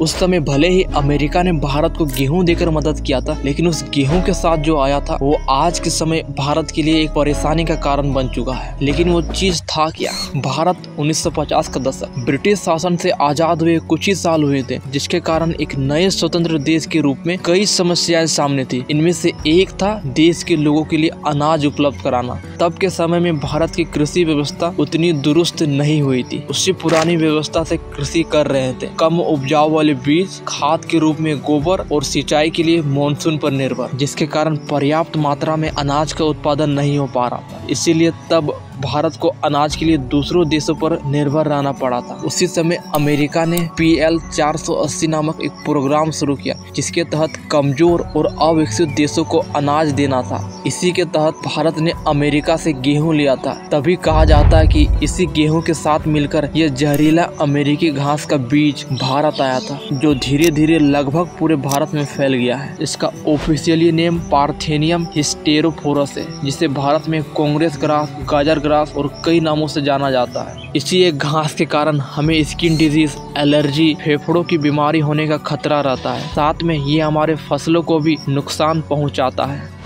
उस समय भले ही अमेरिका ने भारत को गेहूं देकर मदद किया था, लेकिन उस गेहूं के साथ जो आया था वो आज के समय भारत के लिए एक परेशानी का कारण बन चुका है। लेकिन वो चीज था क्या? भारत 1950 का दशक, ब्रिटिश शासन से आजाद हुए कुछ ही साल हुए थे, जिसके कारण एक नए स्वतंत्र देश के रूप में कई समस्याएं सामने थी। इनमें से एक था देश के लोगों के लिए अनाज उपलब्ध कराना। तब के समय में भारत की कृषि व्यवस्था उतनी दुरुस्त नहीं हुई थी। उससे पुरानी व्यवस्था से कृषि कर रहे थे, कम उपजाऊ वाले बीज, खाद के रूप में गोबर और सिंचाई के लिए मानसून पर निर्भर, जिसके कारण पर्याप्त मात्रा में अनाज का उत्पादन नहीं हो पा रहा था। इसीलिए तब भारत को अनाज के लिए दूसरों देशों पर निर्भर रहना पड़ा था। उसी समय अमेरिका ने PL 480 नामक एक प्रोग्राम शुरू किया, जिसके तहत कमजोर और अविकसित देशों को अनाज देना था। इसी के तहत भारत ने अमेरिका से गेहूं लिया था। तभी कहा जाता है कि इसी गेहूं के साथ मिलकर यह जहरीला अमेरिकी घास का बीज भारत आया था, जो धीरे धीरे लगभग पूरे भारत में फैल गया है। इसका ऑफिशियली नेम पार्थेनियम हिस्टेरोफोरस है, जिसे भारत में कांग्रेस ग्रास, गाजर ग्रास और कई नामों से जाना जाता है। इसी एक घास के कारण हमें स्किन डिजीज, एलर्जी, फेफड़ों की बीमारी होने का खतरा रहता है। साथ में ये हमारे फसलों को भी नुकसान पहुंचाता है।